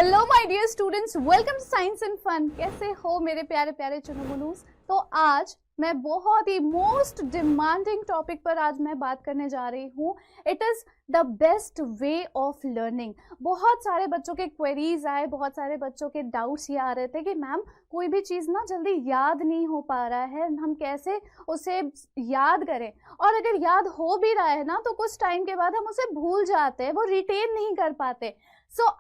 Hello my dear students, welcome to science and fun. कैसे हो मेरे प्यारे प्यारे चुनमुनूस। तो आज मैं बहुत ही मोस्ट डिमांडिंग टॉपिक पर आज मैं बात करने जा रही हूँ। It is the best way of learning. बहुत सारे बच्चों के क्वेरीज आए, बहुत सारे बच्चों के डाउट्स ये आ रहे थे कि मैम कोई भी चीज़ ना जल्दी याद नहीं हो पा रहा है, हम कैसे उसे याद करें, और अगर याद हो भी रहा है ना तो कुछ टाइम के बाद हम उसे भूल जाते हैं, वो रिटेन नहीं कर पाते।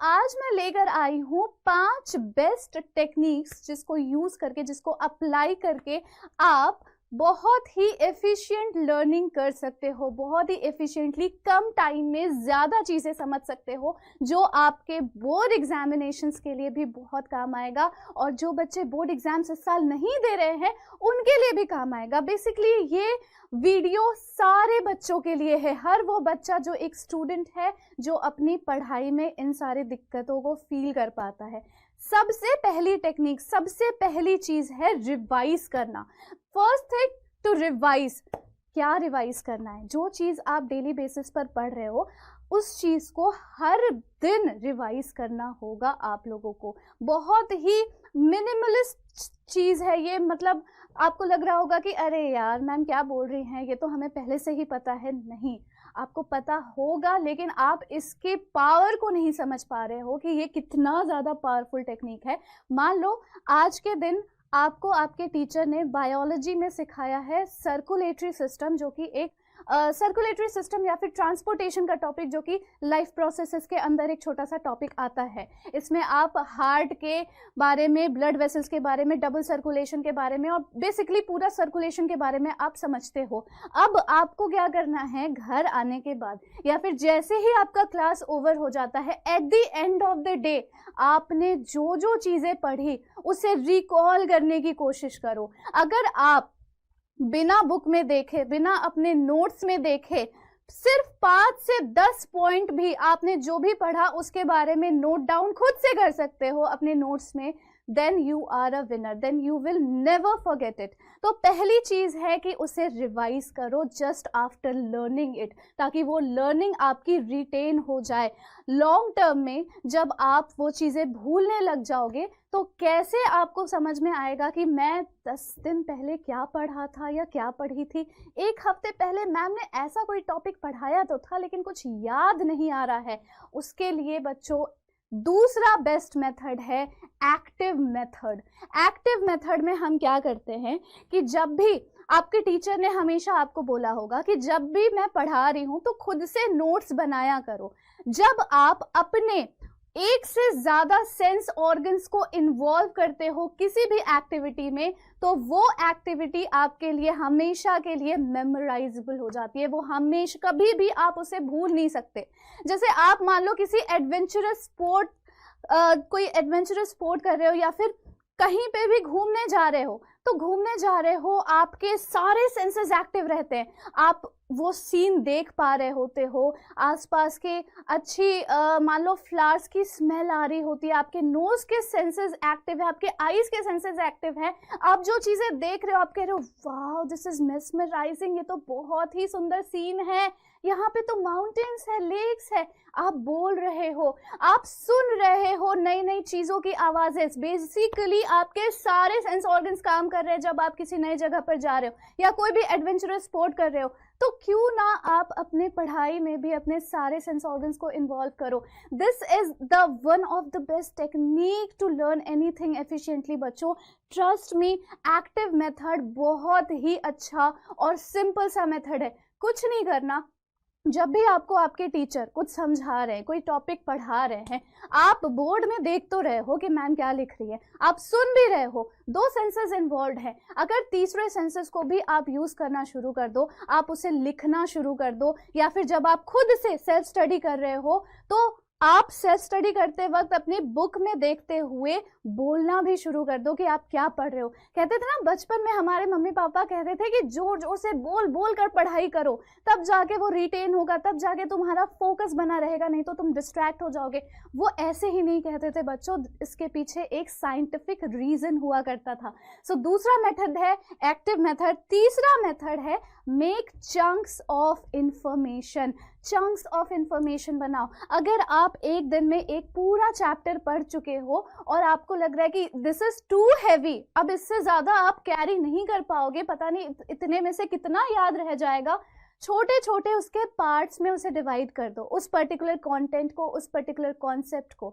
आज मैं लेकर आई हूँ 5 बेस्ट टेक्निक्स जिसको यूज करके, जिसको अप्लाई करके आप बहुत ही एफिशिएंट लर्निंग कर सकते हो, बहुत ही एफिशिएंटली कम टाइम में ज़्यादा चीज़ें समझ सकते हो, जो आपके बोर्ड एग्जामिनेशंस के लिए भी बहुत काम आएगा, और जो बच्चे बोर्ड एग्जाम्स इस साल नहीं दे रहे हैं उनके लिए भी काम आएगा। बेसिकली ये वीडियो सारे बच्चों के लिए है, हर वो बच्चा जो एक स्टूडेंट है जो अपनी पढ़ाई में इन सारी दिक्कतों को फील कर पाता है। सबसे पहली टेक्निक, सबसे पहली चीज़ है रिवाइज करना। First thing to revise. क्या रिवाइज करना है? जो चीज़ आप डेली बेसिस पर पढ़ रहे हो उस चीज़ को हर दिन रिवाइज करना होगा आप लोगों को। बहुत ही मिनिमलिस्ट चीज़ है ये। मतलब आपको लग रहा होगा कि अरे यार मैम क्या बोल रही हैं, ये तो हमें पहले से ही पता है। नहीं, आपको पता होगा, लेकिन आप इसके पावर को नहीं समझ पा रहे हो कि ये कितना ज़्यादा पावरफुल टेक्निक है। मान लो आज के दिन आपको आपके टीचर ने बायोलॉजी में सिखाया है सर्कुलेटरी सिस्टम, जो कि एक सर्कुलेटरी सिस्टम या फिर ट्रांसपोर्टेशन का टॉपिक, जो कि लाइफ प्रोसेसेस के अंदर एक छोटा सा टॉपिक आता है। इसमें आप हार्ट के बारे में, ब्लड वेसल्स के बारे में, डबल सर्कुलेशन के बारे में और बेसिकली पूरा सर्कुलेशन के बारे में आप समझते हो। अब आपको क्या करना है, घर आने के बाद या फिर जैसे ही आपका क्लास ओवर हो जाता है, at the end of the day आपने जो जो चीज़ें पढ़ी उसे रिकॉल करने की कोशिश करो। अगर आप बिना बुक में देखे, बिना अपने नोट्स में देखे, सिर्फ 5 से 10 पॉइंट भी आपने जो भी पढ़ा उसके बारे में नोट डाउन खुद से कर सकते हो अपने नोट्स में, then you are a winner, then you will never forget it. तो पहली चीज़ है कि उसे रिवाइज करो जस्ट आफ्टर लर्निंग इट, ताकि वो लर्निंग आपकी रिटेन हो जाए। लॉन्ग टर्म में जब आप वो चीज़ें भूलने लग जाओगे तो कैसे आपको समझ में आएगा कि मैं 10 दिन पहले क्या पढ़ा था या क्या पढ़ी थी, एक हफ्ते पहले मैम ने ऐसा कोई टॉपिक पढ़ाया तो था लेकिन कुछ याद नहीं आ रहा है। उसके लिए बच्चों दूसरा बेस्ट मेथड है एक्टिव मेथड। एक्टिव मेथड में हम क्या करते हैं कि जब भी आपके टीचर ने हमेशा आपको बोला होगा कि जब भी मैं पढ़ा रही हूं तो खुद से नोट्स बनाया करो। जब आप अपने एक से ज़्यादा सेंस ऑर्गन्स को इन्वॉल्व करते हो किसी भी एक्टिविटी में, तो वो एक्टिविटी आपके लिए हमेशा के लिए मेमोराइजेबल हो जाती है। वो हमेशा, कभी भी आप उसे भूल नहीं सकते। जैसे आप मान लो किसी एडवेंचरस स्पोर्ट, कोई एडवेंचरस स्पोर्ट कर रहे हो या फिर कहीं पे भी घूमने जा रहे हो, तो घूमने जा रहे हो आपके सारे सेंसेस एक्टिव रहते हैं। आप वो सीन देख पा रहे होते हो, आसपास के अच्छी मान लो फ्लावर्स की स्मेल आ रही होती है, आपके नोज के सेंसेस एक्टिव है, आपके आईज के सेंसेस एक्टिव है। आप जो चीज़ें देख रहे हो आप कह रहे हो वाह दिस इज मेस्मराइजिंग, ये तो बहुत ही सुंदर सीन है, यहाँ पे तो माउंटेन्स है, लेक्स है। आप बोल रहे हो, आप सुन रहे हो नई नई चीज़ों की आवाज़ें। बेसिकली आपके सारे सेंस ऑर्गन्स काम कर रहे हैं जब आप किसी नई जगह पर जा रहे हो या कोई भी एडवेंचरस स्पोर्ट कर रहे हो। तो क्यों ना आप अपने पढ़ाई में भी अपने सारे सेंस ऑर्गन्स को इन्वॉल्व करो। This is the one of the best technique to learn anything efficiently बच्चों। ट्रस्ट मी, एक्टिव मेथड बहुत ही अच्छा और सिंपल सा मेथड है। कुछ नहीं करना, जब भी आपको आपके टीचर कुछ समझा रहे हैं, कोई टॉपिक पढ़ा रहे हैं, आप बोर्ड में देख तो रहे हो कि मैम क्या लिख रही है, आप सुन भी रहे हो, 2 सेंसेस इन्वॉल्व है। अगर तीसरे सेंसेस को भी आप यूज करना शुरू कर दो, आप उसे लिखना शुरू कर दो, या फिर जब आप खुद से सेल्फ स्टडी कर रहे हो तो आप सेल्फ स्टडी करते वक्त अपनी बुक में देखते हुए बोलना भी शुरू कर दो कि आप क्या पढ़ रहे हो। कहते थे ना बचपन में, हमारे मम्मी पापा कहते थे कि जोर जोर से बोल बोल कर पढ़ाई करो, तब जाके वो रिटेन होगा, तब जाके तुम्हारा फोकस बना रहेगा, नहीं तो तुम डिस्ट्रैक्ट हो जाओगे। वो ऐसे ही नहीं कहते थे बच्चों, इसके पीछे एक साइंटिफिक रीजन हुआ करता था। सो दूसरा मेथड है एक्टिव मेथड। तीसरा मेथड है make chunks of information. Chunks of information बनाओ। अगर आप एक दिन में एक पूरा चैप्टर पढ़ चुके हो और आपको लग रहा है कि दिस इज टू हैवी, अब इससे ज़्यादा आप कैरी नहीं कर पाओगे, पता नहीं इतने में से कितना याद रह जाएगा, छोटे छोटे उसके पार्ट्स में उसे डिवाइड कर दो, उस पर्टिकुलर कंटेंट को, उस पर्टिकुलर कॉन्सेप्ट को।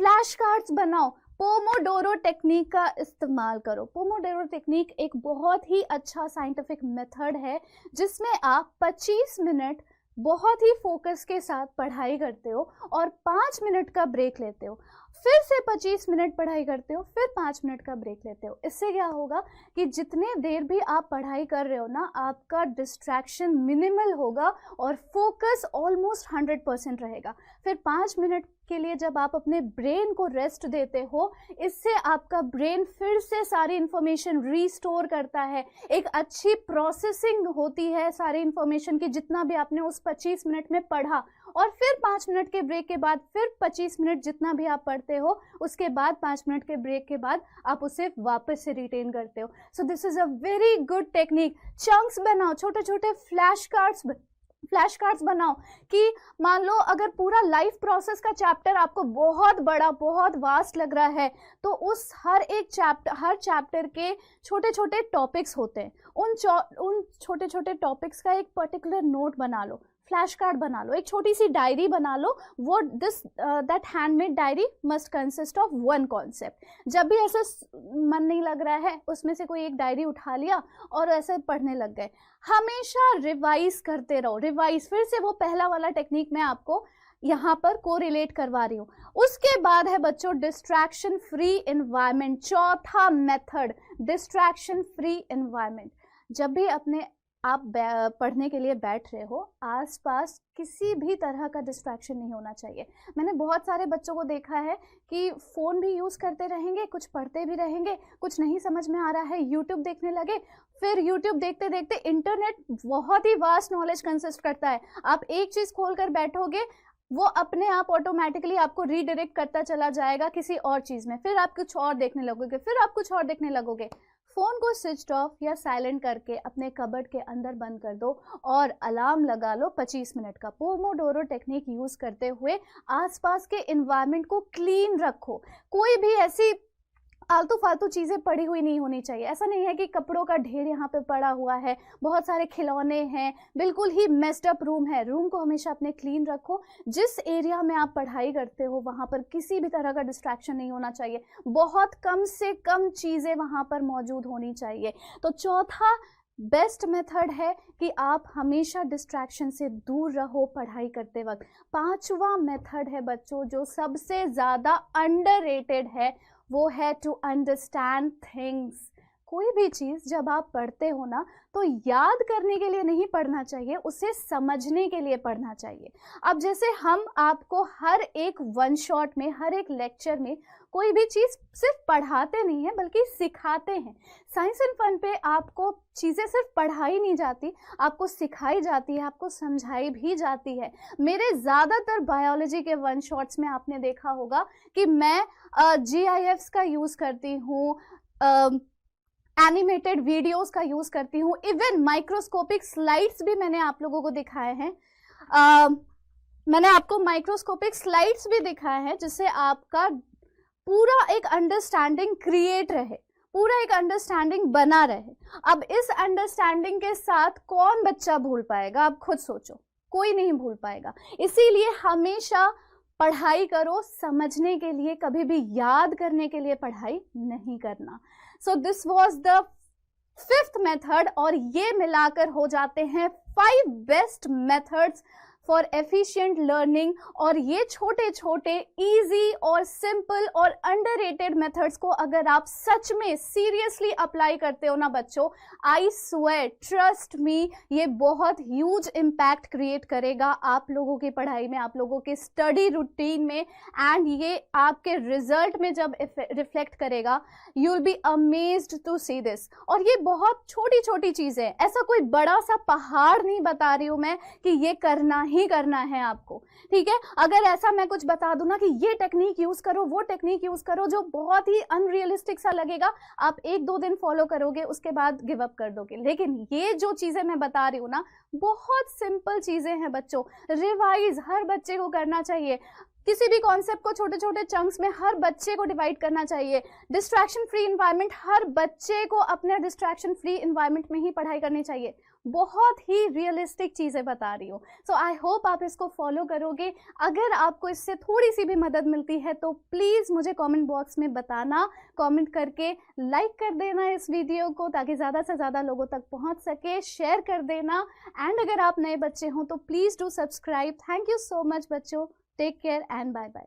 फ्लैश कार्ड्स बनाओ, पोमोडोरो टेक्निक का इस्तेमाल करो। पोमोडोरो टेक्निक एक बहुत ही अच्छा साइंटिफिक मेथड है जिसमें आप 25 मिनट बहुत ही फोकस के साथ पढ़ाई करते हो और 5 मिनट का ब्रेक लेते हो, फिर से 25 मिनट पढ़ाई करते हो, फिर 5 मिनट का ब्रेक लेते हो। इससे क्या होगा कि जितने देर भी आप पढ़ाई कर रहे हो ना, आपका डिस्ट्रैक्शन मिनिमल होगा और फोकस ऑलमोस्ट 100% रहेगा। फिर 5 मिनट के लिए जब आप अपने ब्रेन को रेस्ट देते हो, इससे आपका ब्रेन फिर से सारी इंफॉर्मेशन रीस्टोर करता है, एक अच्छी प्रोसेसिंग होती है सारी इंफॉर्मेशन की जितना भी आपने उस 25 मिनट में पढ़ा, और फिर 5 मिनट के ब्रेक के बाद फिर 25 मिनट जितना भी आप पढ़ते हो, उसके बाद 5 मिनट के ब्रेक के बाद आप उसे वापस से रिटेन करते हो। So this is a very good technique. Chunks बनाओ, छोटे छोटे फ्लैश कार्ड्स बनाओ कि मान लो अगर पूरा लाइफ प्रोसेस का चैप्टर आपको बहुत बड़ा, बहुत वास्ट लग रहा है, तो उस हर चैप्टर के छोटे छोटे टॉपिक्स होते हैं, उन छोटे छोटे टॉपिक्स का एक पर्टिकुलर नोट बना लो, फ्लैश कार्ड बना लो, एक छोटी सी डायरी बना लो। वो that handmade diary must consist of one concept. जब भी ऐसे मन नहीं लग रहा है, उसमें से कोई एक डायरी उठा लिया और ऐसे पढ़ने लग गए। हमेशा रिवाइज करते रहो, रिवाइज। फिर से वो पहला वाला टेक्निक मैं आपको यहाँ पर कोरिलेट करवा रही हूँ। उसके बाद है बच्चों डिस्ट्रैक्शन फ्री एनवायरनमेंट। चौथा मेथड, डिस्ट्रैक्शन फ्री एनवायरनमेंट। जब भी आप पढ़ने के लिए बैठ रहे हो, आसपास किसी भी तरह का डिस्ट्रैक्शन नहीं होना चाहिए। मैंने बहुत सारे बच्चों को देखा है कि फ़ोन भी यूज़ करते रहेंगे, कुछ पढ़ते भी रहेंगे, कुछ नहीं समझ में आ रहा है यूट्यूब देखने लगे, फिर यूट्यूब देखते देखते, इंटरनेट बहुत ही वास्ट नॉलेज कंसिस्ट करता है, आप एक चीज़ खोल कर बैठोगे, वो अपने आप ऑटोमेटिकली आपको रीडायरेक्ट करता चला जाएगा किसी और चीज़ में, फिर आप कुछ और देखने लगोगे, फिर आप कुछ और देखने लगोगे। फ़ोन को स्विच ऑफ या साइलेंट करके अपने कबर्ड के अंदर बंद कर दो और अलार्म लगा लो 25 मिनट का। पोमोडोरो टेक्निक यूज़ करते हुए आसपास के एनवायरनमेंट को क्लीन रखो। कोई भी ऐसी आलतू फालतू चीज़ें पड़ी हुई नहीं होनी चाहिए। ऐसा नहीं है कि कपड़ों का ढेर यहाँ पे पड़ा हुआ है, बहुत सारे खिलौने हैं, बिल्कुल ही मेस्ड अप रूम है। रूम को हमेशा अपने क्लीन रखो। जिस एरिया में आप पढ़ाई करते हो वहाँ पर किसी भी तरह का डिस्ट्रैक्शन नहीं होना चाहिए, बहुत कम से कम चीज़ें वहाँ पर मौजूद होनी चाहिए। तो चौथा बेस्ट मेथड है कि आप हमेशा डिस्ट्रैक्शन से दूर रहो पढ़ाई करते वक्त। पांचवा मेथड है बच्चों जो सबसे ज़्यादा अंडररेटेड है, वो है टू अंडरस्टैंड थिंग्स। कोई भी चीज़ जब आप पढ़ते हो ना, तो याद करने के लिए नहीं पढ़ना चाहिए, उसे समझने के लिए पढ़ना चाहिए। अब जैसे हम आपको हर एक वन शॉट में, हर एक लेक्चर में कोई भी चीज़ सिर्फ पढ़ाते नहीं हैं बल्कि सिखाते हैं। साइंस एंड फन पे आपको चीज़ें सिर्फ पढ़ाई नहीं जाती, आपको सिखाई जाती है, आपको समझाई भी जाती है। मेरे ज़्यादातर बायोलॉजी के वन शॉट्स में आपने देखा होगा कि मैं GIFs का यूज़ करती हूँ, एनिमेटेड वीडियोस का यूज़ करती हूँ, इवन माइक्रोस्कोपिक स्लाइड्स भी मैंने आप लोगों को दिखाए हैं। मैंने आपको माइक्रोस्कोपिक स्लाइड्स भी दिखाए हैं जिससे आपका पूरा एक अंडरस्टैंडिंग क्रिएट रहे, पूरा एक अंडरस्टैंडिंग बना रहे। अब इस अंडरस्टैंडिंग के साथ कौन बच्चा भूल पाएगा? आप खुद सोचो, कोई नहीं भूल पाएगा। इसीलिए हमेशा पढ़ाई करो समझने के लिए, कभी भी याद करने के लिए पढ़ाई नहीं करना। So this was the 5th method, और ये मिलाकर हो जाते हैं 5 best methods for efficient learning. और ये छोटे छोटे इजी और सिंपल और अंडररेटेड मेथड्स को अगर आप सच में सीरियसली अप्लाई करते हो ना बच्चों, आई स्वेयर, ट्रस्ट मी, ये बहुत ह्यूज इम्पैक्ट क्रिएट करेगा आप लोगों की पढ़ाई में, आप लोगों के स्टडी रूटीन में, एंड ये आपके रिजल्ट में जब रिफ्लेक्ट करेगा, you will be amazed to see this. और ये बहुत छोटी छोटी चीज़ें, ऐसा कोई बड़ा सा पहाड़ नहीं बता रही हूँ मैं कि ये करना ही नहीं करना है आपको, ठीक है। अगर ऐसा मैं कुछ बता दूं ना कि ये टेक्निक यूज करो, वो टेक्निक यूज करो, जो बहुत ही अनरियलिस्टिक सा लगेगा, आप 1-2 दिन फॉलो करोगे, उसके बाद गिव अप कर दोगे। लेकिन ये जो चीजें मैं बता रही हूँ ना, बहुत सिंपल चीजें हैं बच्चों। रिवाइज हर बच्चे को करना चाहिए। किसी भी कॉन्सेप्ट को छोटे छोटे चंक्स में हर बच्चे को डिवाइड करना चाहिए। डिस्ट्रैक्शन फ्री इन्वायरमेंट, हर बच्चे को अपने डिस्ट्रैक्शन फ्री इन्वायरमेंट में ही पढ़ाई करनी चाहिए। बहुत ही रियलिस्टिक चीजें बता रही हूँ। सो आई होप आप इसको फॉलो करोगे। अगर आपको इससे थोड़ी सी भी मदद मिलती है तो प्लीज मुझे कमेंट बॉक्स में बताना, कमेंट करके लाइक कर देना इस वीडियो को, ताकि ज्यादा से ज्यादा लोगों तक पहुंच सके। शेयर कर देना, एंड अगर आप नए बच्चे हो तो please do subscribe. Thank you so much बच्चों। Take care and bye bye.